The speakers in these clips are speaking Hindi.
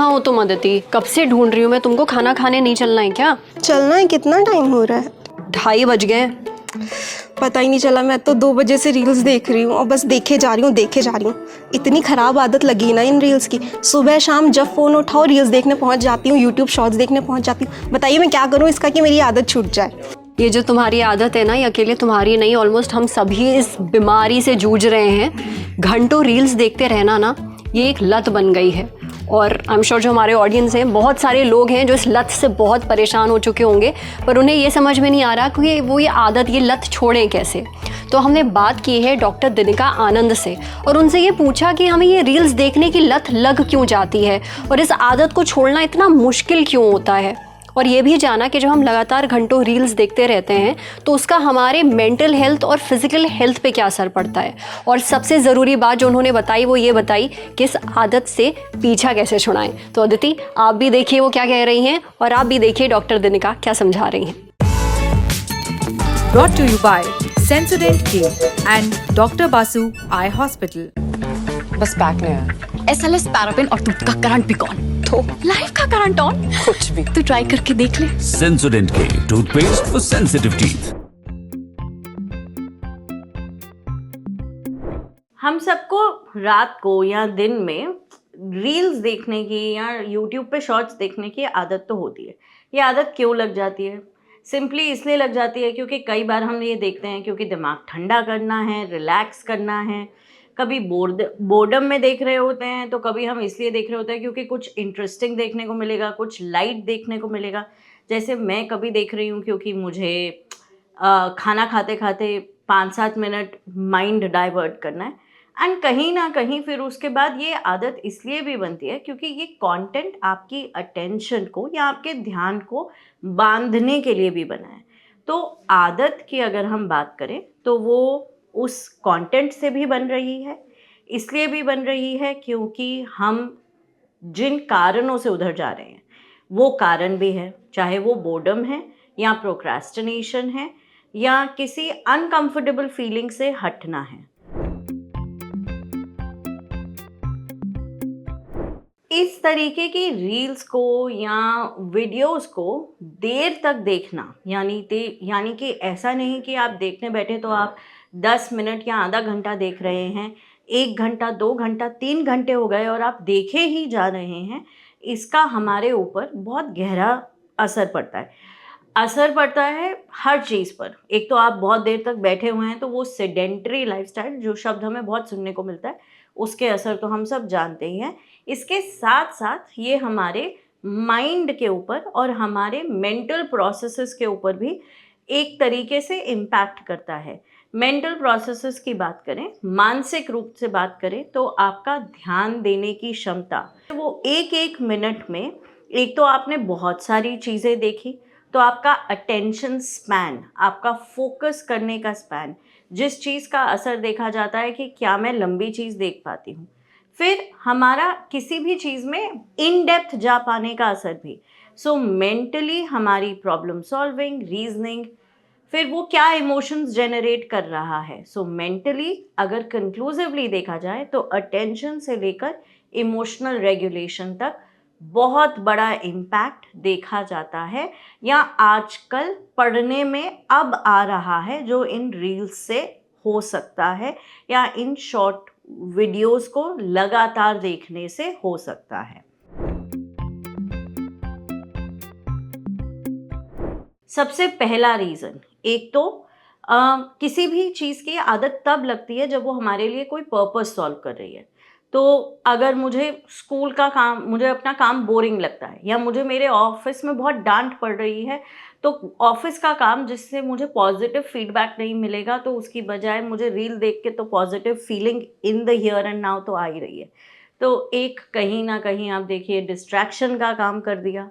कहाँ हो तुम अदिति? कब से ढूंढ रही हूँ मैं तुमको। खाना खाने नहीं चलना है क्या? चलना है। कितना टाइम हो रहा है? 2:30 बज गए। पता ही नहीं चला। मैं तो 2 बजे से रील्स देख रही हूँ और बस देखे जा रही हूँ। इतनी खराब आदत लगी ना इन रील्स की। सुबह शाम जब फ़ोन उठाओ रील्स देखने पहुँच जाती हूँ, यूट्यूब शॉर्ट्स देखने पहुँच जाती हूँ। बताइए मैं क्या करूँ इसका कि मेरी आदत छूट जाए। ये जो तुम्हारी आदत है ना, ये अकेले तुम्हारी नहीं, ऑलमोस्ट हम सभी इस बीमारी से जूझ रहे हैं। घंटों रील्स देखते रहना ना, ये एक लत बन गई है। और आई एम श्योर जो हमारे ऑडियंस हैं, बहुत सारे लोग हैं जो इस लत से बहुत परेशान हो चुके होंगे, पर उन्हें ये समझ में नहीं आ रहा कि वो ये आदत, ये लत छोड़ें कैसे। तो हमने बात की है डॉक्टर दिनिका आनंद से और उनसे ये पूछा कि हमें ये रील्स देखने की लत लग क्यों जाती है और इस आदत को छोड़ना इतना मुश्किल क्यों होता है। और ये भी जाना कि जब हम लगातार घंटों रील्स देखते रहते हैं तो उसका हमारे मेंटल हेल्थ और फिजिकल हेल्थ पे क्या असर पड़ता है। और सबसे ज़रूरी बात जो उन्होंने बताई वो ये बताई कि इस आदत से पीछा कैसे छुड़ाएं। तो अदिति, आप भी देखिए वो क्या कह रही हैं और आप भी देखिए डॉक्टर दिनिका क्या समझा रही हैं। Brought to you by Sensodyne K and Dr. Basu Eye Hospital. बस बैक नहीं आया। SLS पैराबेन और दूध का करंट भी कौन? तो लाइफ का करंट ऑन। कुछ भी। तो ट्राई करके देख ले। Sensodyne K toothpaste for sensitive teeth. हम सबको रात को या दिन में रील्स देखने की या यूट्यूब पे शॉर्ट्स देखने की आदत तो होती है। ये आदत क्यों लग जाती है? सिंपली इसलिए लग जाती है क्योंकि कई बार हम ये देखते हैं क्योंकि दिमाग ठंडा करना है, रिलैक्स करना है। कभी बोर्डम में देख रहे होते हैं तो कभी हम इसलिए देख रहे होते हैं क्योंकि कुछ इंटरेस्टिंग देखने को मिलेगा, कुछ लाइट देखने को मिलेगा। जैसे मैं कभी देख रही हूँ क्योंकि मुझे खाना खाते खाते 5-7 मिनट माइंड डाइवर्ट करना है। एंड कहीं ना कहीं फिर उसके बाद ये आदत इसलिए भी बनती है क्योंकि ये कंटेंट आपकी अटेंशन को या आपके ध्यान को बांधने के लिए भी बना है। तो आदत की अगर हम बात करें तो वो उस कंटेंट से भी बन रही है, इसलिए भी बन रही है क्योंकि हम जिन कारणों से उधर जा रहे हैं वो कारण भी है, चाहे वो बोर्डम है या प्रोक्रेस्टिनेशन है या किसी अनकंफर्टेबल फीलिंग से हटना है। इस तरीके की रील्स को या वीडियोस को देर तक देखना यानी कि ऐसा नहीं कि आप देखने बैठे तो आप 10 मिनट या आधा घंटा देख रहे हैं, 1 घंटा 2 घंटा 3 घंटे हो गए और आप देखे ही जा रहे हैं। इसका हमारे ऊपर बहुत गहरा असर पड़ता है हर चीज़ पर। एक तो आप बहुत देर तक बैठे हुए हैं तो वो सेडेंटरी लाइफस्टाइल जो शब्द हमें बहुत सुनने को मिलता है उसके असर तो हम सब जानते ही हैं। इसके साथ साथ ये हमारे माइंड के ऊपर और हमारे मेंटल प्रोसेसेस के ऊपर भी एक तरीके से इम्पैक्ट करता है। मेंटल प्रोसेसेस की बात करें, मानसिक रूप से बात करें तो आपका ध्यान देने की क्षमता, वो एक मिनट में, एक तो आपने बहुत सारी चीज़ें देखी तो आपका अटेंशन स्पैन, आपका फोकस करने का स्पैन, जिस चीज़ का असर देखा जाता है कि क्या मैं लंबी चीज़ देख पाती हूँ। फिर हमारा किसी भी चीज़ में इन डेप्थ जा पाने का असर भी। सो मेंटली हमारी प्रॉब्लम सॉल्विंग, रीजनिंग, फिर वो क्या इमोशंस जनरेट कर रहा है। सो मेंटली अगर कंक्लूसिवली देखा जाए तो अटेंशन से लेकर इमोशनल रेगुलेशन तक बहुत बड़ा इम्पैक्ट देखा जाता है या आजकल पढ़ने में अब आ रहा है जो इन रील्स से हो सकता है या इन शॉर्ट वीडियोस को लगातार देखने से हो सकता है। सबसे पहला रीज़न, एक तो किसी भी चीज़ की आदत तब लगती है जब वो हमारे लिए कोई पर्पस सॉल्व कर रही है। तो अगर मुझे स्कूल का काम, मुझे अपना काम बोरिंग लगता है या मुझे मेरे ऑफिस में बहुत डांट पड़ रही है तो ऑफिस का काम जिससे मुझे पॉजिटिव फीडबैक नहीं मिलेगा तो उसकी बजाय मुझे रील देख के तो positive feeling in the here and now तो आ ही रही है। तो एक कहीं ना कहीं आप देखिए डिस्ट्रैक्शन का काम कर दिया।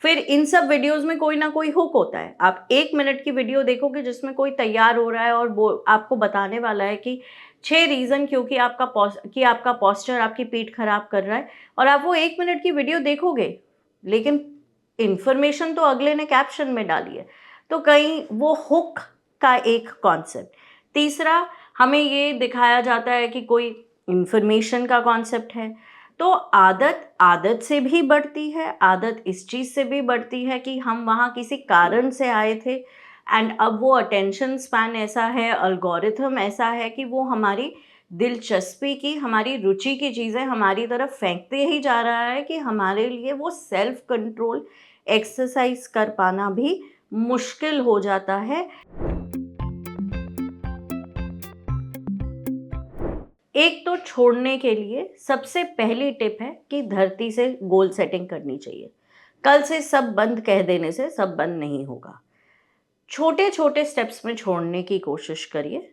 फिर इन सब वीडियोस में कोई ना कोई हुक होता है। आप 1 मिनट की वीडियो देखोगे जिसमें कोई तैयार हो रहा है और वो आपको बताने वाला है कि 6 रीज़न क्योंकि आपका पोस्चर, आपकी पीठ खराब कर रहा है, और आप वो 1 मिनट की वीडियो देखोगे लेकिन इन्फॉर्मेशन तो अगले ने कैप्शन में डाली है। तो कहीं वो हुक का एक कॉन्सेप्ट। तीसरा, हमें ये दिखाया जाता है कि कोई इन्फॉर्मेशन का कॉन्सेप्ट है तो आदत से भी बढ़ती है, आदत इस चीज़ से भी बढ़ती है कि हम वहाँ किसी कारण से आए थे एंड अब वो अटेंशन स्पैन ऐसा है, एल्गोरिथम ऐसा है कि वो हमारी दिलचस्पी की, हमारी रुचि की चीज़ें हमारी तरफ फेंकते ही जा रहा है कि हमारे लिए वो सेल्फ कंट्रोल, एक्सरसाइज कर पाना भी मुश्किल हो जाता है। एक तो छोड़ने के लिए सबसे पहली टिप है कि धरती से गोल सेटिंग करनी चाहिए। कल से सब बंद कह देने से सब बंद नहीं होगा। छोटे छोटे स्टेप्स में छोड़ने की कोशिश करिए।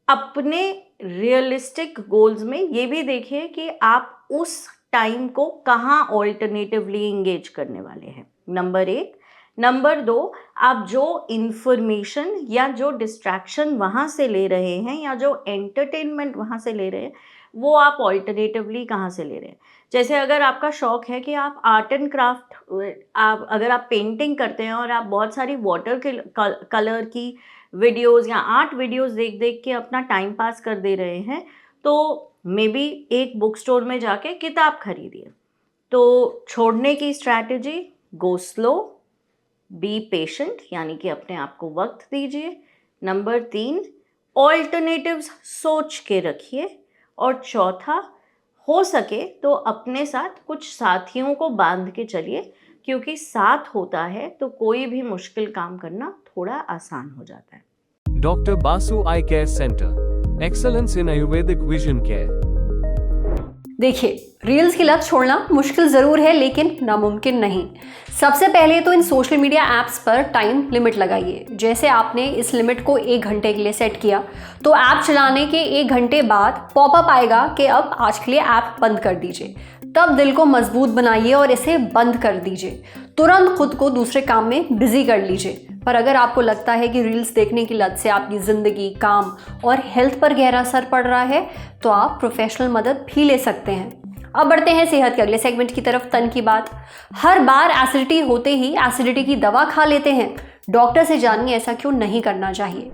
अपने रियलिस्टिक गोल्स में ये भी देखिए कि आप उस टाइम को कहाँ ऑल्टरनेटिवली इंगेज करने वाले हैं, नंबर 1। नंबर 2, आप जो इन्फॉर्मेशन या जो डिस्ट्रैक्शन वहाँ से ले रहे हैं या जो एंटरटेनमेंट वहाँ से ले रहे हैं वो आप ऑल्टरनेटिवली कहाँ से ले रहे हैं। जैसे अगर आपका शौक है कि आप आर्ट एंड क्राफ्ट, अगर आप पेंटिंग करते हैं और आप बहुत सारी वाटर कलर की वीडियोस या आर्ट वीडियोस देख देख के अपना टाइम पास कर दे रहे हैं, तो मे बी एक बुक स्टोर में जाके किताब खरीदिए। तो छोड़ने की strategy, go slow, be patient, यानी कि अपने आप को वक्त दीजिए। नंबर 3, ऑल्टरनेटिव्स सोच के रखिए। और चौथा, हो सके तो अपने साथ कुछ साथियों को बांध के चलिए, क्योंकि साथ होता है तो कोई भी मुश्किल काम करना थोड़ा आसान हो जाता है। Dr. Basu Eye Care Center. Excellence in Ayurvedic Vision Care. देखिए, रील्स की लत छोड़ना मुश्किल ज़रूर है लेकिन नामुमकिन नहीं। सबसे पहले तो इन सोशल मीडिया ऐप्स पर टाइम लिमिट लगाइए। जैसे आपने इस लिमिट को 1 घंटे के लिए सेट किया तो ऐप चलाने के 1 घंटे बाद पॉपअप आएगा कि अब आज के लिए ऐप बंद कर दीजिए। तब दिल को मजबूत बनाइए और इसे बंद कर दीजिए। तुरंत खुद को दूसरे काम में बिजी कर लीजिए। पर अगर आपको लगता है कि रील्स देखने की लत से आपकी ज़िंदगी, काम और हेल्थ पर गहरा असर पड़ रहा है तो आप प्रोफेशनल मदद भी ले सकते हैं। अब बढ़ते हैं सेहत के अगले सेगमेंट की तरफ, तन की बात। हर बार एसिडिटी होते ही एसिडिटी की दवा खा लेते हैं। डॉक्टर से जानिए ऐसा क्यों नहीं करना चाहिए।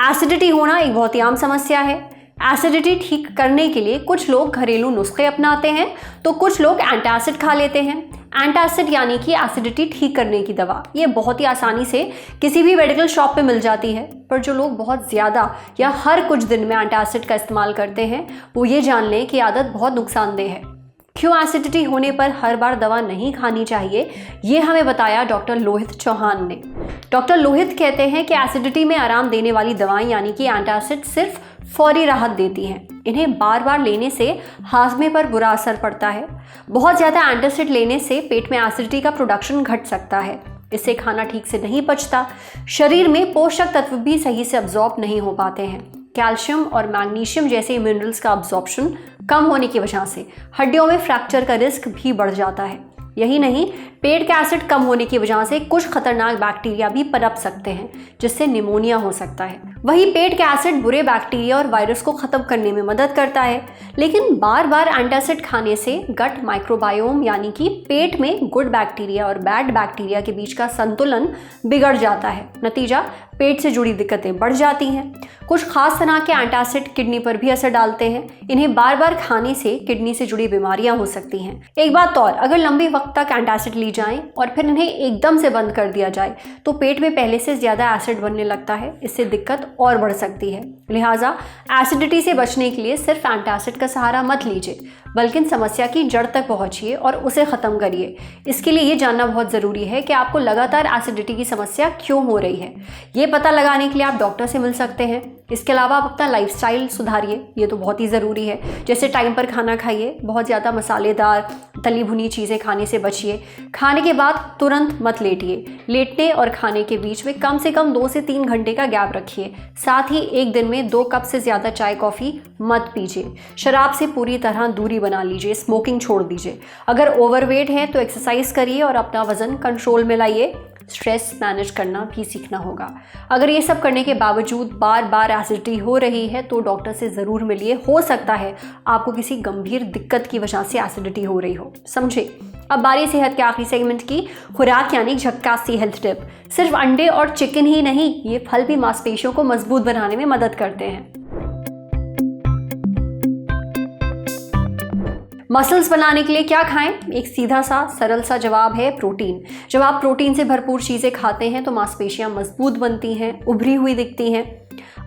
एसिडिटी होना एक बहुत ही आम समस्या है। एसिडिटी ठीक करने के लिए कुछ लोग घरेलू नुस्खे अपनाते हैं तो कुछ लोग एंटासिड खा लेते हैं। एंटासिड यानी कि एसिडिटी ठीक करने की दवा, ये बहुत ही आसानी से किसी भी मेडिकल शॉप पे मिल जाती है। पर जो लोग बहुत ज़्यादा या हर कुछ दिन में एंटासिड का इस्तेमाल करते हैं वो ये जान लें कि आदत बहुत नुकसानदेह है। क्यों एसिडिटी होने पर हर बार दवा नहीं खानी चाहिए, ये हमें बताया डॉक्टर लोहित चौहान ने। डॉक्टर लोहित कहते हैं कि एसिडिटी में आराम देने वाली दवाएं यानी कि एंटासिड सिर्फ फौरी राहत देती हैं। इन्हें बार बार लेने से हाजमे पर बुरा असर पड़ता है। बहुत ज़्यादा एंटासिड लेने से पेट में एसिडिटी का प्रोडक्शन घट सकता है। इससे खाना ठीक से नहीं पचता, शरीर में पोषक तत्व भी सही से अब्जॉर्ब नहीं हो पाते हैं। कैल्शियम और मैग्नीशियम जैसे मिनरल्स का अब्जॉर्प्शन कम होने की वजह से हड्डियों में फ्रैक्चर का रिस्क भी बढ़ जाता है। यही नहीं, पेट का एसिड कम होने की वजह से कुछ खतरनाक बैक्टीरिया भी पनप सकते हैं जिससे निमोनिया हो सकता है। वही पेट का एसिड बुरे बैक्टीरिया और वायरस को खत्म करने में मदद करता है। लेकिन बार बार एंटासिड खाने से गट माइक्रोबायोम यानी कि पेट में गुड बैक्टीरिया और बैड बैक्टीरिया के बीच का संतुलन बिगड़ जाता है। नतीजा, पेट से जुड़ी दिक्कतें बढ़ जाती हैं। कुछ खास तरह के एंटासिड किडनी पर भी असर डालते हैं। इन्हें बार बार खाने से किडनी से जुड़ी बीमारियां हो सकती हैं। एक बात और, अगर लंबे वक्त तक एंटासिड ली जाएं और फिर इन्हें एकदम से बंद कर दिया जाए तो पेट में पहले से ज़्यादा एसिड बनने लगता है। इससे दिक्कत और बढ़ सकती है। लिहाजा एसिडिटी से बचने के लिए सिर्फ एंटासिड का सहारा मत लीजिए, बल्कि समस्या की जड़ तक पहुंचिए और उसे ख़त्म करिए। इसके लिए ये जानना बहुत ज़रूरी है कि आपको लगातार एसिडिटी की समस्या क्यों हो रही है। ये पता लगाने के लिए आप डॉक्टर से मिल सकते हैं। इसके अलावा आप अपना लाइफस्टाइल सुधारिए, ये तो बहुत ही ज़रूरी है। जैसे टाइम पर खाना खाइए, बहुत ज़्यादा मसालेदार तली भुनी चीज़ें खाने से बचिए। खाने के बाद तुरंत मत लेटिए। लेटने और खाने के बीच में कम से कम 2 से 3 घंटे का गैप रखिए। साथ ही एक दिन में 2 कप से ज़्यादा चाय कॉफ़ी मत पीजिए। शराब से पूरी तरह दूरी बना लीजिए। स्मोकिंग छोड़ दीजिए। अगर ओवरवेट है तो एक्सरसाइज करिए और अपना वज़न कंट्रोल में लाइए। स्ट्रेस मैनेज करना भी सीखना होगा। अगर ये सब करने के बावजूद बार बार एसिडिटी हो रही है तो डॉक्टर से ज़रूर मिलिए। हो सकता है आपको किसी गंभीर दिक्कत की वजह से एसिडिटी हो रही हो। समझे, अब बारी सेहत के आखिरी सेगमेंट की, खुराक यानी झक्कासी हेल्थ टिप। सिर्फ अंडे और चिकन ही नहीं, ये फल भी मांसपेशियों को मजबूत बनाने में मदद करते हैं। मसल्स बनाने के लिए क्या खाएं? एक सीधा सा सरल सा जवाब है प्रोटीन। जब आप प्रोटीन से भरपूर चीज़ें खाते हैं तो मांसपेशियां मजबूत बनती हैं, उभरी हुई दिखती हैं।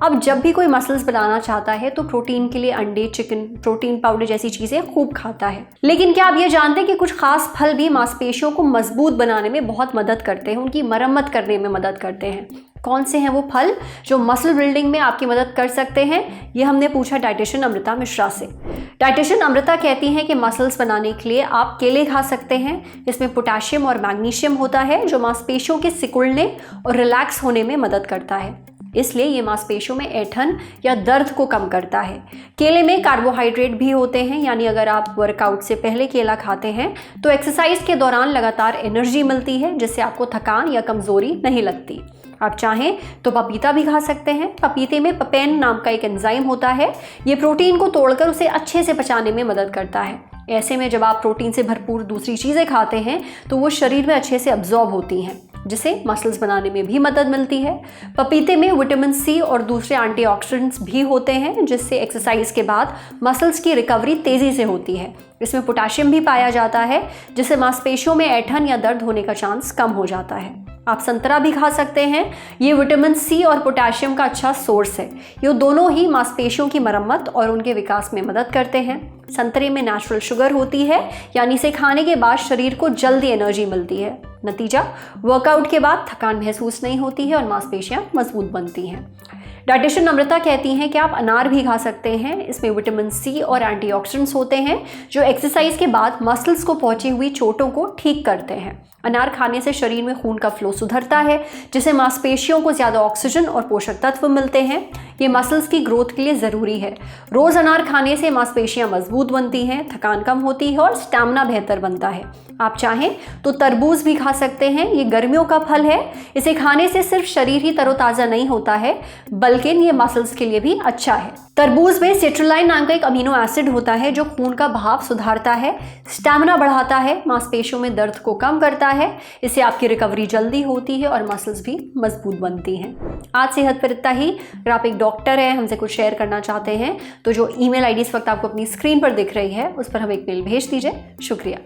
अब जब भी कोई मसल्स बनाना चाहता है तो प्रोटीन के लिए अंडे, चिकन, प्रोटीन पाउडर जैसी चीज़ें खूब खाता है। लेकिन क्या आप ये जानते हैं कि कुछ खास फल भी मांसपेशियों को मजबूत बनाने में बहुत मदद करते हैं, उनकी मरम्मत करने में मदद करते हैं? कौन से हैं वो फल जो मसल बिल्डिंग में आपकी मदद कर सकते हैं? ये हमने पूछा डाइटिशियन अमृता मिश्रा से। डाइटिशियन अमृता कहती हैं कि मसल्स बनाने के लिए आप केले खा सकते हैं। इसमें पोटेशियम और मैग्नीशियम होता है जो मांसपेशियों के सिकुड़ने और रिलैक्स होने में मदद करता है, इसलिए ये मांसपेशियों में ऐंठन या दर्द को कम करता है। केले में कार्बोहाइड्रेट भी होते हैं, यानी अगर आप वर्कआउट से पहले केला खाते हैं तो एक्सरसाइज के दौरान लगातार एनर्जी मिलती है, जिससे आपको थकान या कमजोरी नहीं लगती। आप चाहें तो पपीता भी खा सकते हैं। पपीते में पपेन नाम का एक एंजाइम होता है, ये प्रोटीन को तोड़कर उसे अच्छे से पचाने में मदद करता है। ऐसे में जब आप प्रोटीन से भरपूर दूसरी चीज़ें खाते हैं तो वो शरीर में अच्छे से अब्जॉर्ब होती हैं, जिससे मसल्स बनाने में भी मदद मिलती है। पपीते में विटामिन सी और दूसरे एंटीऑक्सीडेंट्स भी होते हैं, जिससे एक्सरसाइज के बाद मसल्स की रिकवरी तेज़ी से होती है। इसमें पोटेशियम भी पाया जाता है, जिससे मांसपेशियों में ऐंठन या दर्द होने का चांस कम हो जाता है। आप संतरा भी खा सकते हैं, ये विटामिन सी और पोटेशियम का अच्छा सोर्स है। ये दोनों ही मांसपेशियों की मरम्मत और उनके विकास में मदद करते हैं। संतरे में नेचुरल शुगर होती है, यानी इसे खाने के बाद शरीर को जल्दी एनर्जी मिलती है। नतीजा, वर्कआउट के बाद थकान महसूस नहीं होती है और मांसपेशियां मजबूत बनती हैं। डाइटिशियन अमृता कहती हैं कि आप अनार भी खा सकते हैं। इसमें विटामिन सी और एंटीऑक्सीडेंट्स होते हैं जो एक्सरसाइज के बाद मसल्स को पहुंची हुई चोटों को ठीक करते हैं। अनार खाने से शरीर में खून का फ्लो सुधरता है, जिससे मांसपेशियों को ज़्यादा ऑक्सीजन और पोषक तत्व मिलते हैं। ये मसल्स की ग्रोथ के लिए ज़रूरी है। रोज़ अनार खाने से मांसपेशियां मजबूत बनती हैं, थकान कम होती है और स्टैमिना बेहतर बनता है। आप चाहें तो तरबूज भी खा सकते हैं। ये गर्मियों का फल है। इसे खाने से सिर्फ शरीर ही तरोताज़ा नहीं होता है, बल्कि ये मसल्स के लिए भी अच्छा है। तरबूज में सिट्रुलाइन नाम का एक अमीनो एसिड होता है जो खून का बहाव सुधारता है, स्टैमिना बढ़ाता है, मांसपेशियों में दर्द को कम करता है। इससे आपकी रिकवरी जल्दी होती है और मसल्स भी मजबूत बनती हैं। आज सेहत पर इतना ही। अगर आप एक डॉक्टर हैं, हमसे कुछ शेयर करना चाहते हैं तो जो ईमेल आईडी इस वक्त आपको अपनी स्क्रीन पर दिख रही है उस पर हमें एक मेल भेज दीजिए। शुक्रिया।